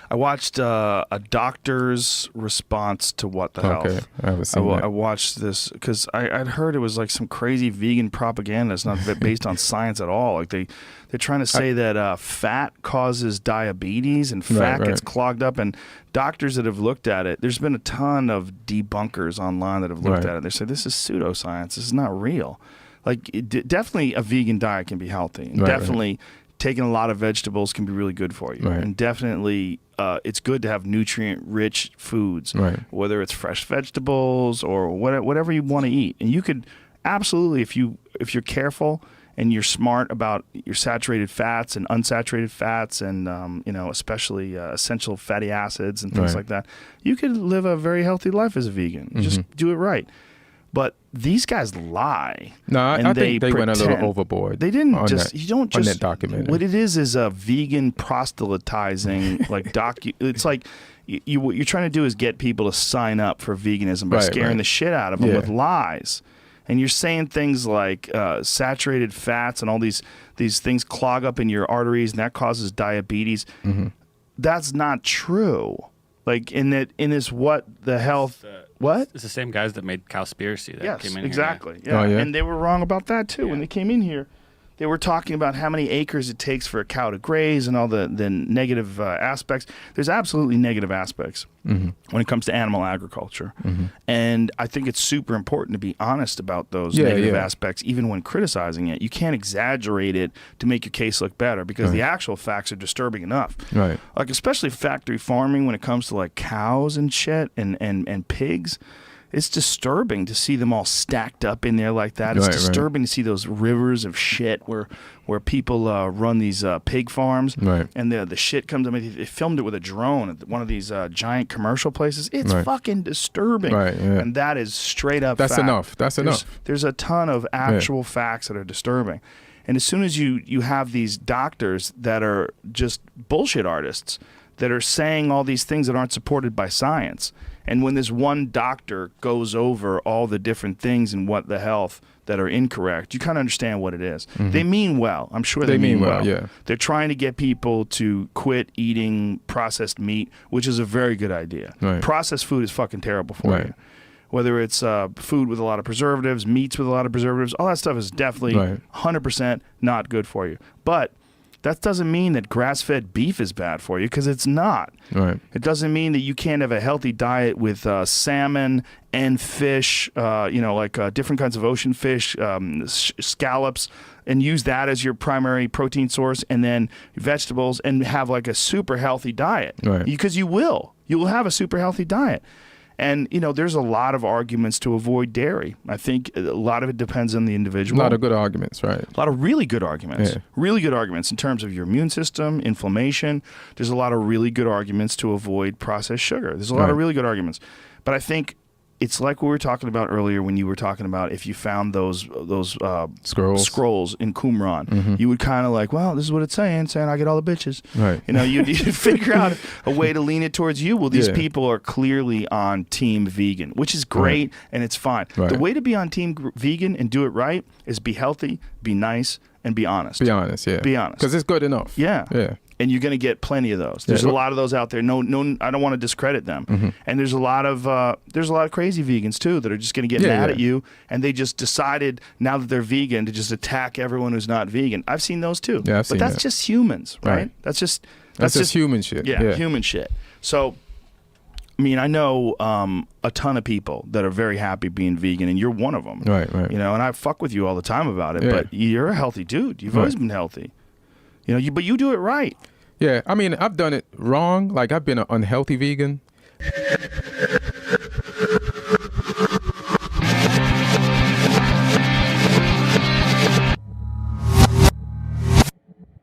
I watched a doctor's response to What the Health. Okay, I haven't seen that. I watched this because I'd heard it was like some crazy vegan propaganda. It's not based on science at all. Like they're trying to say that fat causes diabetes and fat gets clogged up. And doctors that have looked at it, there's been a ton of debunkers online that have looked at it. They say this is pseudoscience. This is not real. Like definitely a vegan diet can be healthy. And definitely taking a lot of vegetables can be really good for you. And definitely it's good to have nutrient-rich foods, whether it's fresh vegetables or whatever you want to eat. And you could absolutely, if you're careful and you're smart about your saturated fats and unsaturated fats and especially essential fatty acids and things like that, you could live a very healthy life as a vegan. Just do it right. But these guys lie. No, I think they went a little overboard. They didn't just. You don't just. On that documentary. What it is a vegan proselytizing It's like what you're trying to do is get people to sign up for veganism by scaring the shit out of them with lies. And you're saying things like saturated fats and all these things clog up in your arteries and that causes diabetes. That's not true. Like in this What the Health. What? It's the same guys that made Cowspiracy that came in exactly. here. Yeah. And they were wrong about that too. When they came in here, they were talking about how many acres it takes for a cow to graze and all the negative aspects. There's absolutely negative aspects when it comes to animal agriculture. And I think it's super important to be honest about those negative aspects, even when criticizing it. You can't exaggerate it to make your case look better because the actual facts are disturbing enough. Like especially factory farming when it comes to like cows and shit and pigs. It's disturbing to see them all stacked up in there like that. It's disturbing to see those rivers of shit where people run these pig farms and the shit comes. I mean, they filmed it with a drone at one of these giant commercial places. It's fucking disturbing, and that is straight up. That's fact. enough. That's enough. There's a ton of actual facts that are disturbing, and as soon as you have these doctors that are just bullshit artists that are saying all these things that aren't supported by science. And when this one doctor goes over all the different things in What the Health that are incorrect, you kind of understand what it is. They mean well. I'm sure they mean well. They're trying to get people to quit eating processed meat, which is a very good idea. Processed food is fucking terrible for you. Whether it's food with a lot of preservatives, meats with a lot of preservatives, all that stuff is definitely 100% not good for you. But that doesn't mean that grass-fed beef is bad for you, because it's not. It doesn't mean that you can't have a healthy diet with salmon and fish, different kinds of ocean fish, scallops, and use that as your primary protein source, and then vegetables, and have like a super healthy diet. Because you will have a super healthy diet. And, there's a lot of arguments to avoid dairy. I think a lot of it depends on the individual. A lot of good arguments, right? A lot of really good arguments. Really good arguments in terms of your immune system, inflammation. There's a lot of really good arguments to avoid processed sugar. There's a lot of really good arguments. But I think it's like what we were talking about earlier when you were talking about if you found those scrolls in Qumran, you would kind of like, well, this is what it's saying I get all the bitches. You'd figure out a way to lean it towards you. Well, these people are clearly on team vegan, which is great and it's fine. The way to be on team vegan and do it right is be healthy, be nice, and be honest. Be honest, Be honest. Because it's good enough. And you're going to get plenty of those. There's a lot of those out there. No, I don't want to discredit them. And there's a lot of crazy vegans too that are just going to get mad at you, and they just decided now that they're vegan to just attack everyone who's not vegan. I've seen those too. But that's just humans, right? That's just human shit. Human shit. So, I mean, I know a ton of people that are very happy being vegan, and you're one of them. And I fuck with you all the time about it. But you're a healthy dude. You've always been healthy. But you do it right. Yeah, I mean, I've done it wrong. Like, I've been an unhealthy vegan.